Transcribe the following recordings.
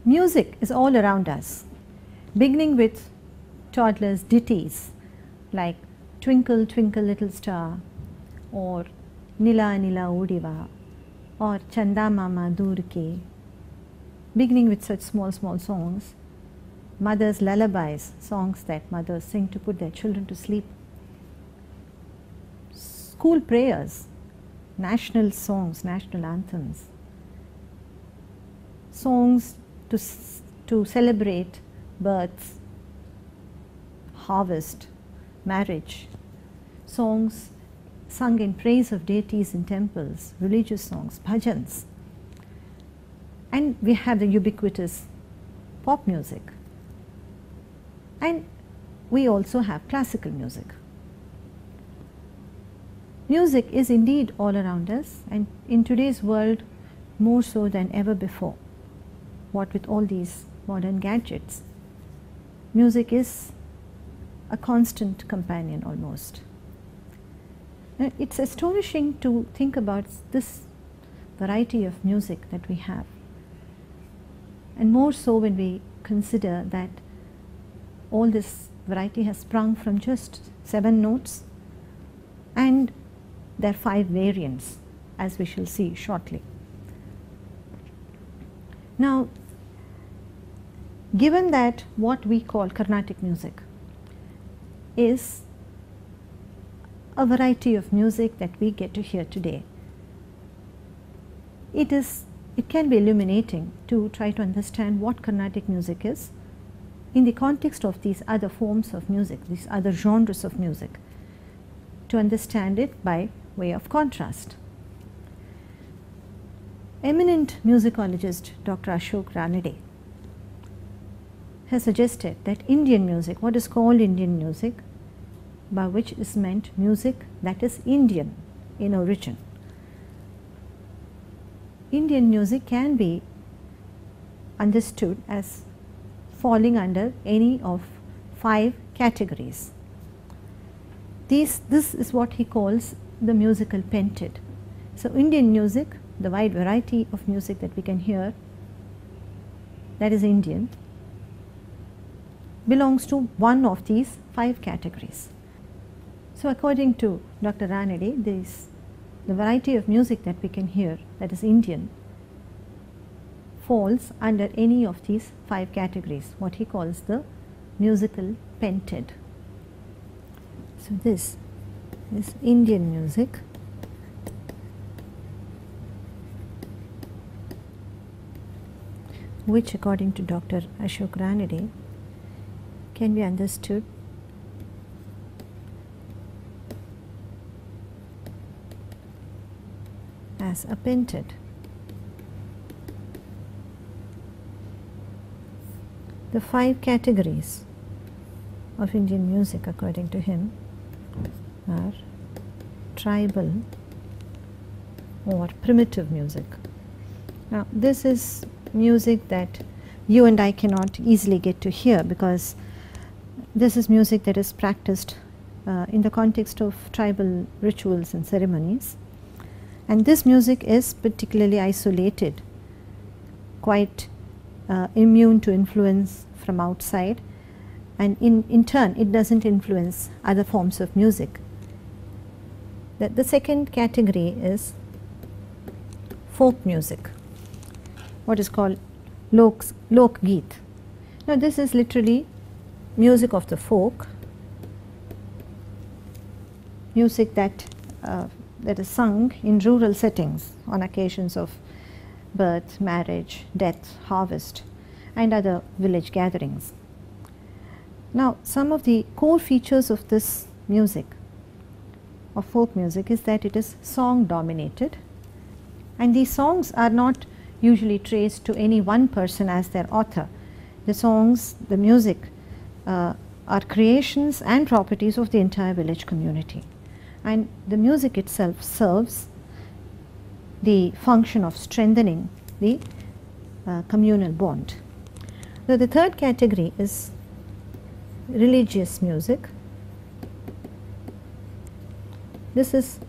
Music is all around us, beginning with toddlers' ditties like Twinkle Twinkle Little Star or Nila Nila Odiva or Chanda Mama Dur Ke. Beginning with such small songs, mothers' lullabies, songs that mothers sing to put their children to sleep, school prayers, national songs, national anthems, songs to celebrate births, harvest, marriage, songs sung in praise of deities in temples, religious songs, bhajans. And we have the ubiquitous pop music. And we also have classical music. Music is indeed all around us, and in today's world more so than ever before. What with all these modern gadgets, music is a constant companion almost. Now, it's astonishing to think about this variety of music that we have, and more so when we consider that all this variety has sprung from just 7 notes, and there are 5 variants, as we shall see shortly. Now, given that what we call Carnatic music is a variety of music that we get to hear today, it can be illuminating to try to understand what Carnatic music is in the context of these other forms of music, these other genres of music, to understand it by way of contrast. Eminent musicologist Dr. Ashok Ranade has suggested that Indian music, what is called Indian music, by which is meant music that is Indian in origin. Indian music can be understood as falling under any of 5 categories. This is what he calls the musical pented. So Indian music, the wide variety of music that we can hear that is Indian, belongs to one of these 5 categories. So according to Dr. Ranade, the variety of music that we can hear that is Indian falls under any of these 5 categories, what he calls the musical pented. So this is Indian music, which according to Dr. Ashok Ranade can be understood as a pented. The 5 categories of Indian music according to him are tribal or primitive music. Now this is music that you and I cannot easily get to hear, because this is music that is practiced in the context of tribal rituals and ceremonies, and this music is particularly isolated, quite immune to influence from outside, and in turn it does not influence other forms of music. The second category is folk music, what is called lok geet. Now this is literally music of the folk, music that is sung in rural settings on occasions of birth, marriage, death, harvest, and other village gatherings. Now some of the core features of this music, of folk music, is that it is song dominated, and these songs are not usually traced to any one person as their author. The songs, the music are creations and properties of the entire village community, and the music itself serves the function of strengthening the communal bond. So the third category is religious music. This is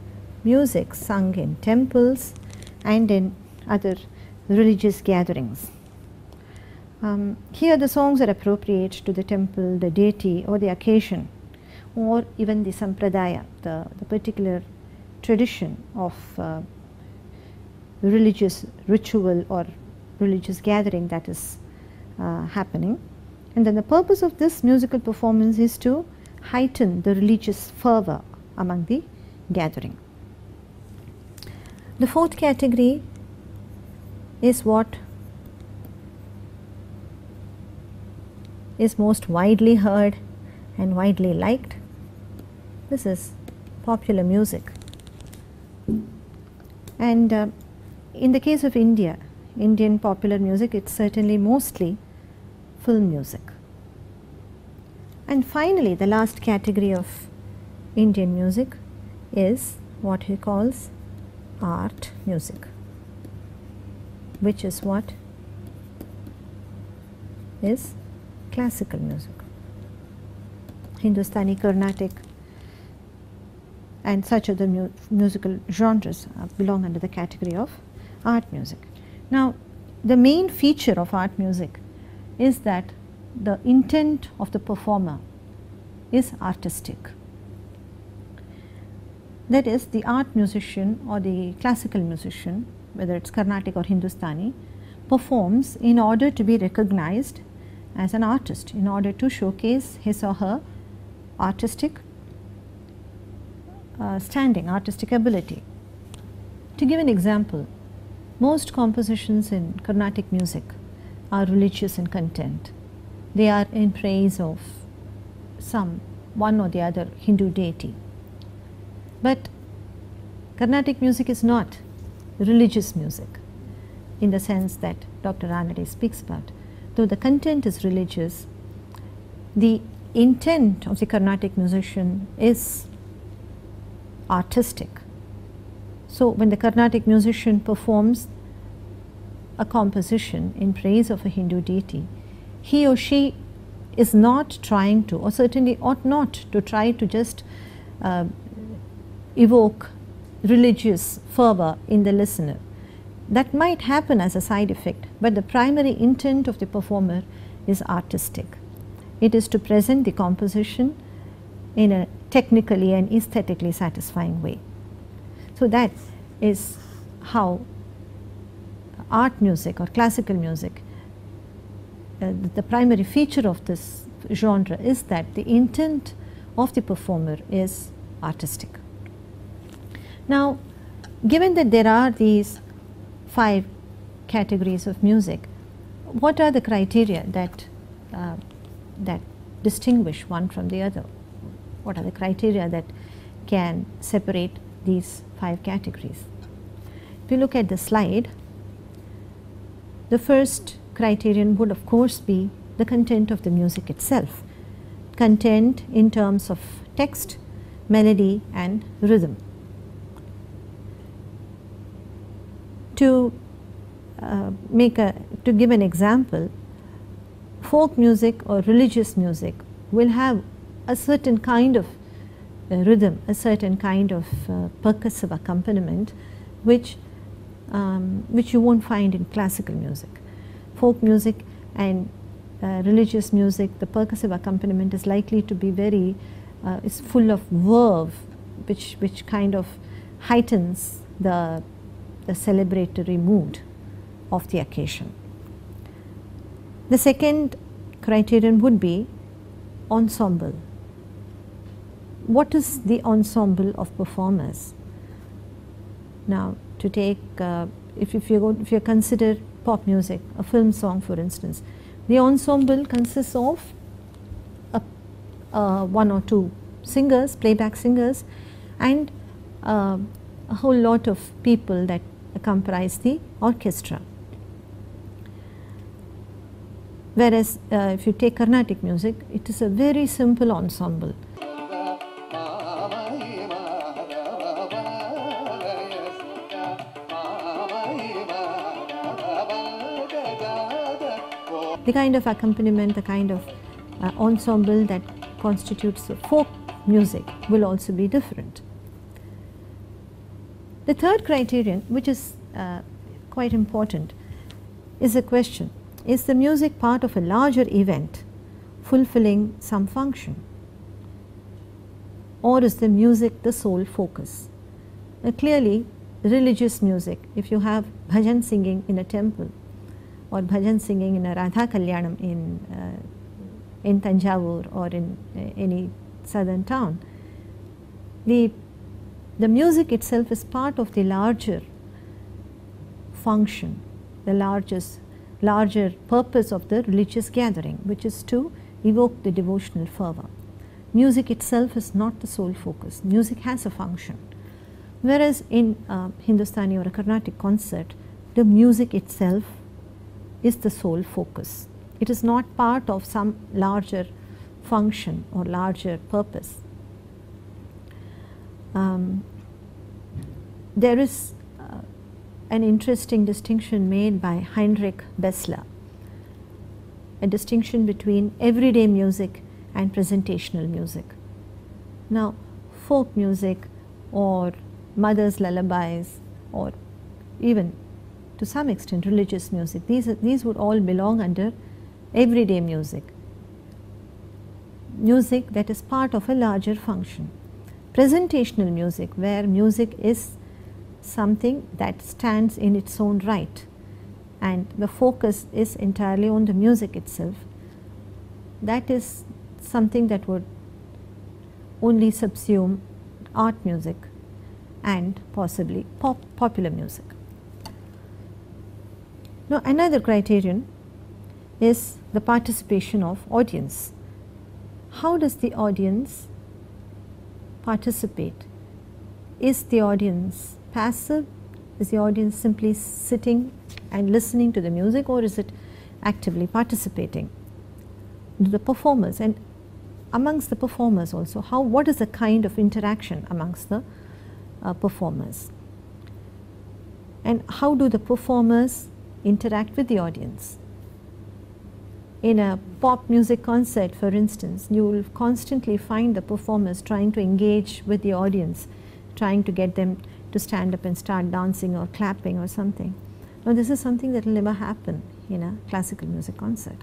music sung in temples and in other religious gatherings. Here the songs are appropriate to the temple, the deity or the occasion, or even the sampradaya, the particular tradition of religious ritual or religious gathering that is happening. And then the purpose of this musical performance is to heighten the religious fervor among the gathering. The fourth category is what is most widely heard and widely liked. This is popular music. And in the case of Indian popular music, it's certainly mostly film music. And finally, the last category of Indian music is what he calls art music, which is what is classical music. Hindustani, Carnatic and such other musical genres belong under the category of art music. Now, the main feature of art music is that the intent of the performer is artistic. That is, the art musician or the classical musician, whether it's Carnatic or Hindustani, performs in order to be recognized as an artist, in order to showcase his or her artistic standing, artistic ability. To give an example, most compositions in Carnatic music are religious in content. They are in praise of one or the other Hindu deity. But Carnatic music is not religious music in the sense that Dr. Ranade speaks about. Though the content is religious, the intent of the Carnatic musician is artistic. So when the Carnatic musician performs a composition in praise of a Hindu deity, he or she is not trying to, or certainly ought not to try to just evoke religious fervor in the listener. That might happen as a side effect, but the primary intent of the performer is artistic. It is to present the composition in a technically and aesthetically satisfying way. So that is how art music or classical music, the primary feature of this genre is that the intent of the performer is artistic. Now, given that there are these 5 categories of music, what are the criteria that distinguish one from the other? What are the criteria that can separate these 5 categories? If you look at the slide, the first criterion would of course be the content of the music itself. Content in terms of text, melody and rhythm. To give an example, folk music or religious music will have a certain kind of rhythm, a certain kind of percussive accompaniment which you won't find in classical music. Folk music and religious music, the percussive accompaniment is likely to be is full of verve, which kind of heightens the celebratory mood of the occasion. The second criterion would be ensemble. What is the ensemble of performers? Now, to take if you consider pop music, a film song for instance, the ensemble consists of 1 or 2 singers, playback singers, and a whole lot of people that comprise the orchestra. Whereas if you take Carnatic music, it is a very simple ensemble. The kind of accompaniment, the kind of ensemble that constitutes the folk music will also be different. The third criterion, which is quite important, is a question: Is the music part of a larger event fulfilling some function, or is the music the sole focus? Clearly religious music, if you have bhajan singing in a temple or bhajan singing in a Radha Kalyanam in Tanjavur or in any southern town, the music itself is part of the larger function, the larger purpose of the religious gathering, which is to evoke the devotional fervor. Music itself is not the sole focus. Music has a function. Whereas in Hindustani or a Carnatic concert, the music itself is the sole focus. It is not part of some larger function or larger purpose. There is an interesting distinction made by Heinrich Bessler, a distinction between everyday music and presentational music. Now, folk music or mother's lullabies, or even to some extent religious music, these would all belong under everyday music, music that is part of a larger function. Presentational music, where music is something that stands in its own right and the focus is entirely on the music itself, that is something that would only subsume art music and possibly popular music. Now, another criterion is the participation of audience. How does the audience participate? Is the audience passive? Is the audience simply sitting and listening to the music, or is it actively participating? The performers, and amongst the performers also, what is the kind of interaction amongst the performers, and how do the performers interact with the audience? In a pop music concert, for instance, you will constantly find the performers trying to engage with the audience, trying to get them to stand up and start dancing or clapping or something. Now, this is something that will never happen in a classical music concert.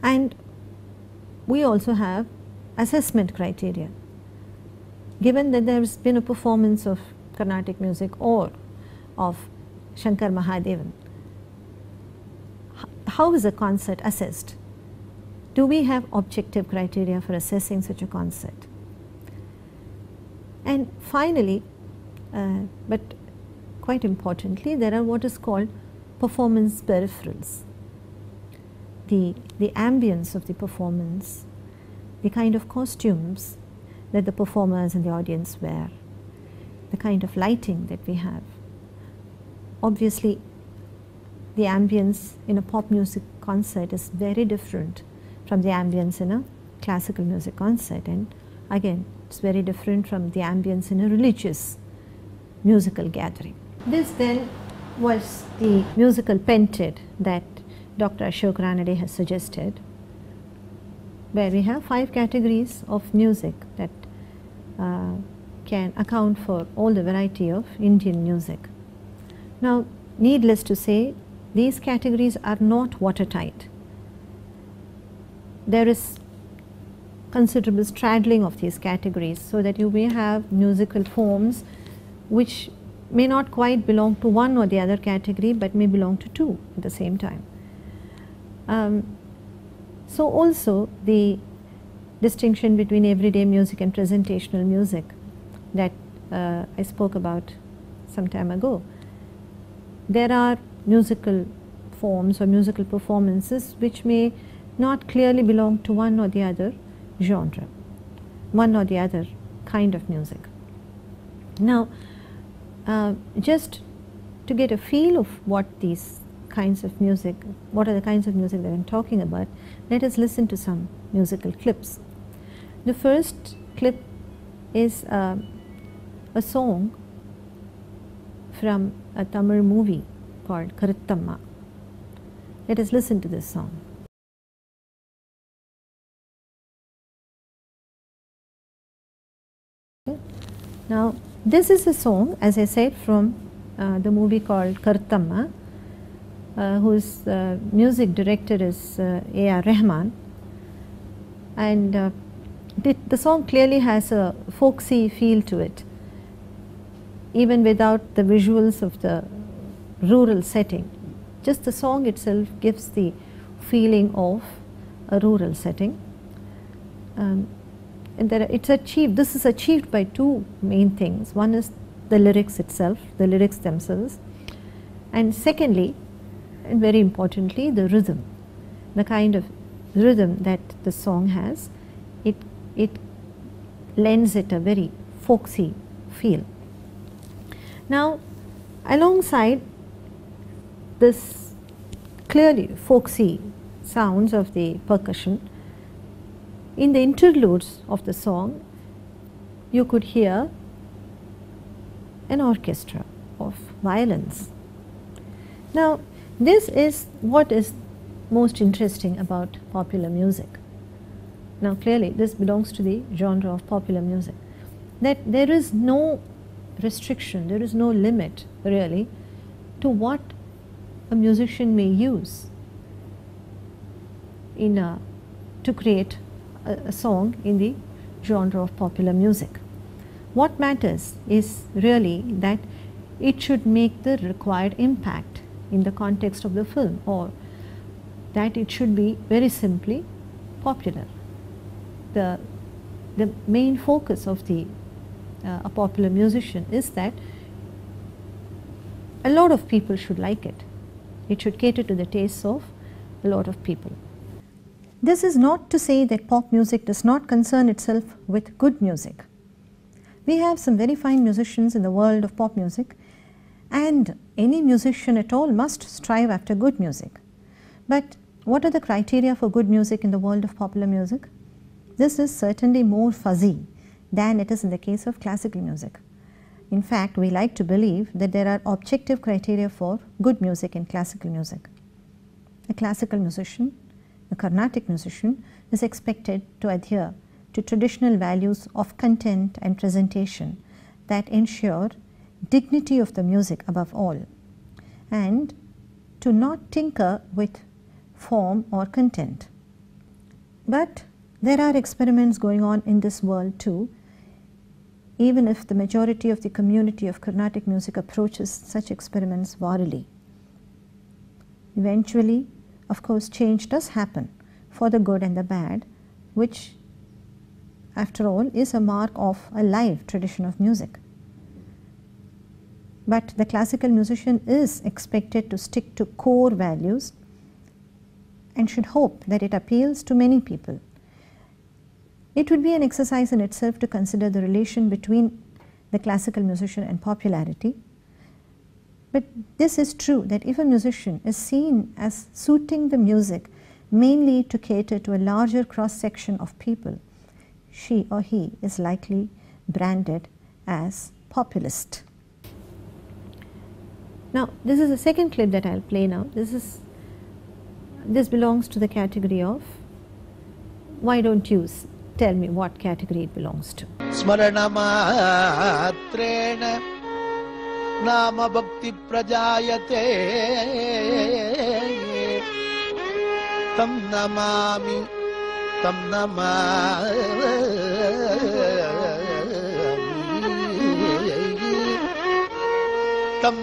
And we also have assessment criteria. Given that there has been a performance of Carnatic music or of Shankar Mahadevan, how is a concert assessed? Do we have objective criteria for assessing such a concert? And finally, but quite importantly, there are what is called performance peripherals. The ambience of the performance, the kind of costumes that the performers and the audience wear, the kind of lighting that we have. Obviously, the ambience in a pop music concert is very different from the ambience in a classical music concert, and again, it's very different from the ambience in a religious musical gathering. This then was the musical pented that Dr. Ashok Ranade has suggested, where we have 5 categories of music that can account for all the variety of Indian music. Now, needless to say, these categories are not watertight. There is considerable straddling of these categories, so that you may have musical forms which may not quite belong to one or the other category, but may belong to 2 at the same time. So also the distinction between everyday music and presentational music that I spoke about some time ago. There are musical forms or musical performances which may not clearly belong to one or the other genre, one or the other kind of music. Now, just to get a feel of what these kinds of music, what are the kinds of music that I'm talking about, let us listen to some musical clips. The first clip is a song from a Tamil movie called Karuthamma. Let us listen to this song. Okay. Now, this is a song, as I said, from the movie called Karuthamma, whose music director is A.R. Rahman, and the song clearly has a folksy feel to it, even without the visuals of the rural setting. Just the song itself gives the feeling of a rural setting. And this is achieved by two main things. One is the lyrics itself, the lyrics themselves, and secondly, and very importantly, the rhythm, the kind of rhythm that the song has. It lends it a very folksy feel. Now, alongside this clearly folksy sounds of the percussion, in the interludes of the song, you could hear an orchestra of violins. Now, this is what is most interesting about popular music. Now, clearly, this belongs to the genre of popular music, that there is no restriction, there is no limit really to what a musician may use to create a song in the genre of popular music. What matters is really that it should make the required impact in the context of the film, or that it should be very simply popular. The main focus of a popular musician is that a lot of people should like it. It should cater to the tastes of a lot of people. This is not to say that pop music does not concern itself with good music. We have some very fine musicians in the world of pop music, and any musician at all must strive after good music. But what are the criteria for good music in the world of popular music? This is certainly more fuzzy than it is in the case of classical music. In fact, we like to believe that there are objective criteria for good music in classical music. A classical musician, a Carnatic musician, is expected to adhere to traditional values of content and presentation that ensure dignity of the music above all, and to not tinker with form or content. But there are experiments going on in this world too, even if the majority of the community of Carnatic music approaches such experiments warily. Eventually, of course, change does happen for the good and the bad, which after all is a mark of a live tradition of music. But the classical musician is expected to stick to core values and should hope that it appeals to many people. It would be an exercise in itself to consider the relation between the classical musician and popularity. But this is true, that if a musician is seen as suiting the music mainly to cater to a larger cross-section of people, she or he is likely branded as populist. Now, this is the second clip that I'll play now. This belongs to the category of, why don't you tell me what category it belongs to? Smarana matrena nama bhakti prajayate tam namami tam namami tam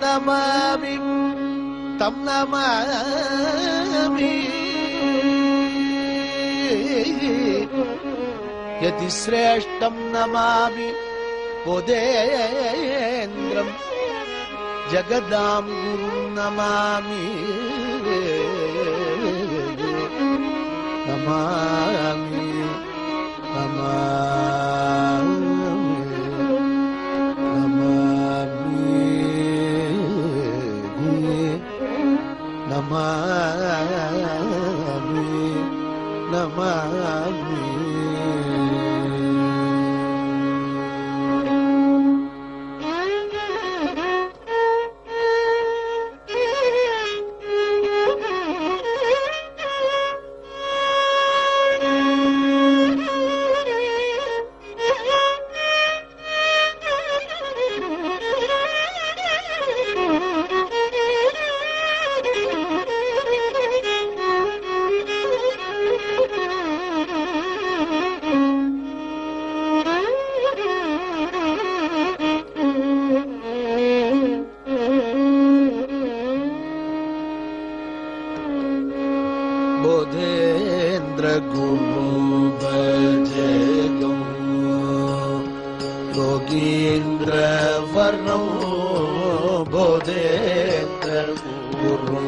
namami tam namami yati sreshtam namami bodhendram jagadam gurum namami namami namami. Bodhendra गुरु भजेगो योगीन्द्र वर्णो बोधेन्द्र गुरु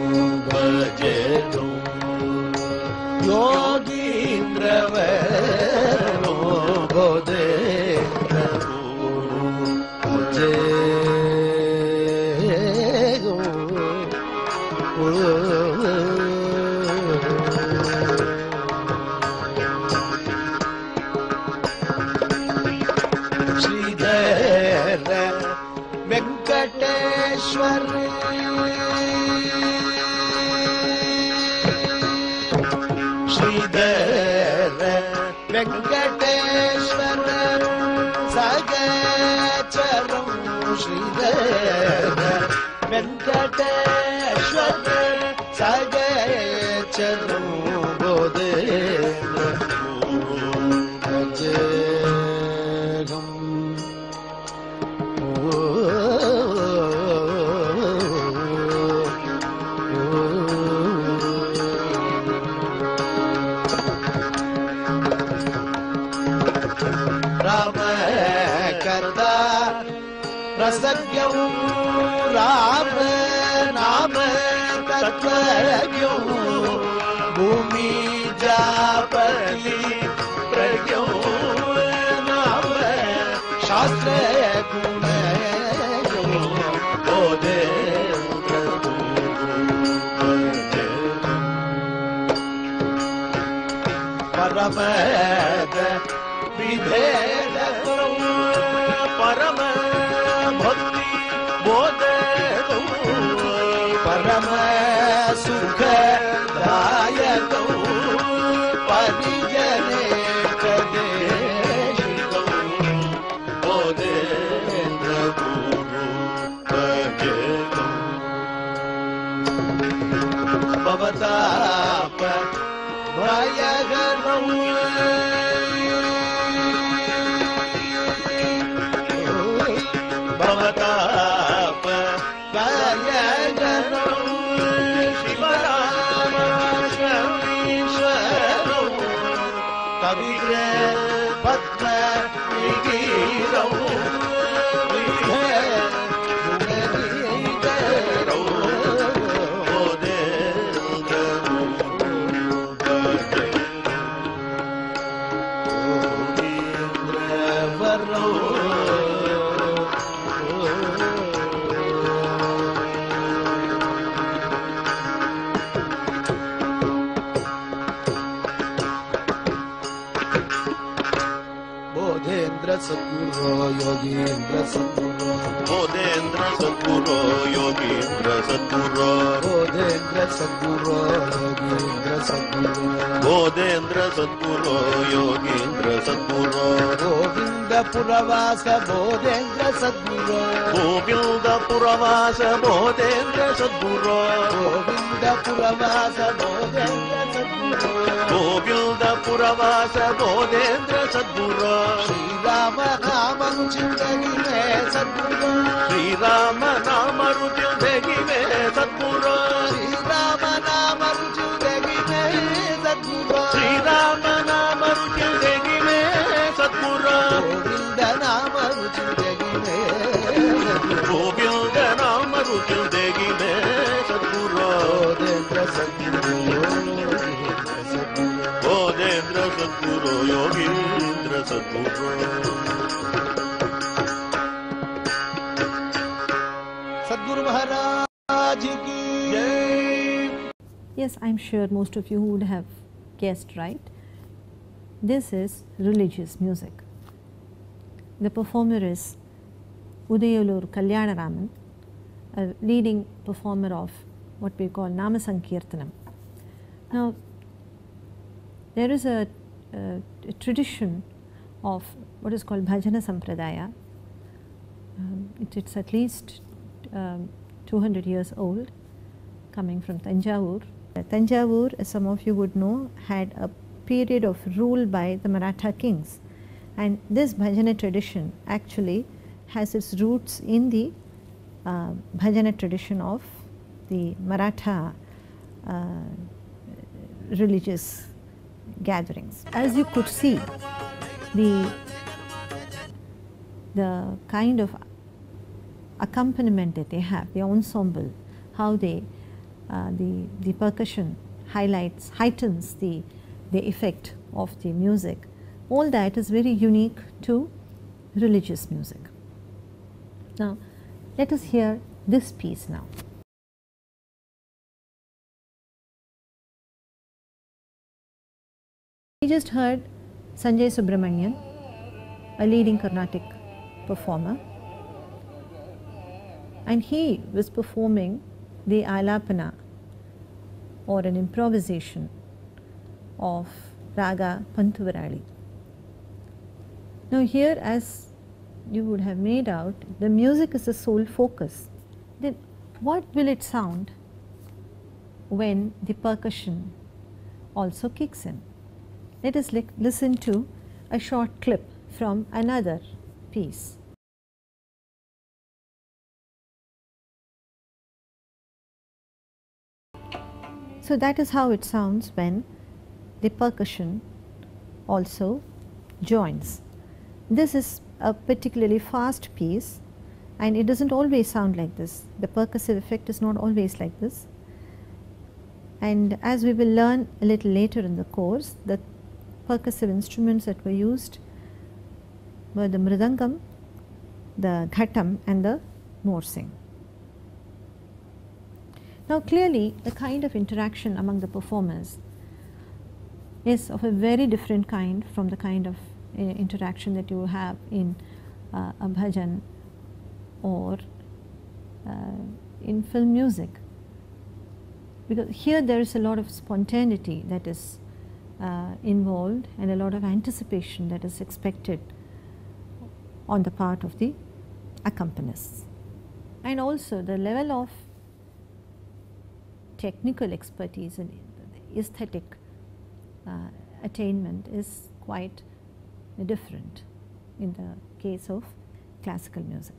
भजेगो योगीन्द्र वर्णो बोधेन्द्र गुरु भजेगो श्रीधर वेंकटेश्वर श्रीधर वेंकटेश्वर सगचरं श्रीधर वेंकटेश्वर सगचरं बोधेन्द्र गुरु भजेगं राम कर्ता रसज्ञौ राम नाम तत्वज्ञौ भूमि जापली प्रज्ञौ नाम शास्त्र गुणज्ञौ बोधेन्द्र परम विधेय परम भक्ति बोधेगो परम सुख दायक परिजने कदेशिगो बोधेन्द्र गुरु भजेगो भवताप भयहरौ भवताप भयहरौ शिवराम शमीश्वरौ कविग्र पद्म विगिरौ गुणनिगरौ बोधेन्द्र गुरु भजेगो योगीन्द्र वर्णो बोधेन्द्र सद्गुरो योगीन्द्र सद्गुरो बोधेन्द्र सद्गुरो योगीन्द्र सद्गुरो बोधेन्द्र सद्गुरो योगीन्द्र सद्गुरो बोधेन्द्र सद्गुरो योगीन्द्र सद्गुरो गोविंद पुरवास बोधेन्द्र सद्गुरो गोविंद पुरवास बोधेन्द्र सद्गुरो गोविंद पुरवास बोधेन्द्र सद्गुरो गोविंद पुरवास बोधेन्द्र सद्गुरो श्रीराम नाम रुचिंदगी में सद्गुरो श्रीराम नाम रुचिंदगी में सद्गुरो श्रीराम नाम रुचिंदगी में सद्गुरो श्रीराम नाम रुचिंदगी में सद्गुरो गोविंद नाम रुचिंदगी में गोविंद नाम रुचिंदगी में सद्गुरो बोधेन्द्र सद्गुरो बोधेन्द्र सद्गुरो योगीन्द्र सद्गुरो सद्गुरु महाराज की जय। Yes, I'm sure most of you would have guessed right. This is religious music. The performer is Udayalur Kalyanaraman, a leading performer of what we call Nama Sankirtanam. Now, there is a tradition of what is called Bhajana Sampradaya. It's at least 200 years old, coming from Tanjavur. Tanjavur, as some of you would know, had a period of rule by the Maratha kings, and this bhajana tradition actually has its roots in the bhajana tradition of the Maratha religious gatherings. As you could see, the kind of accompaniment that they have, the ensemble, how they the percussion heightens the effect of the music, all that is very unique to religious music. Now let us hear this piece now. We just heard Sanjay Subramanian, a leading Carnatic performer, and he was performing the alapana or an improvisation of Raga Pantuvarali. Now here, as you would have made out, the music is the sole focus. Then what will it sound when the percussion also kicks in? Let us listen to a short clip from another piece. So that is how it sounds when the percussion also joins. This is a particularly fast piece, and it doesn't always sound like this. The percussive effect is not always like this. And as we will learn a little later in the course, the percussive instruments that were used were the mridangam, the ghatam, and the morsing. Now clearly the kind of interaction among the performers is of a very different kind from the kind of interaction that you have in a bhajan or in film music, because here there is a lot of spontaneity that is involved and a lot of anticipation that is expected on the part of the accompanists, and also the level of technical expertise and aesthetic attainment is quite different in the case of classical music.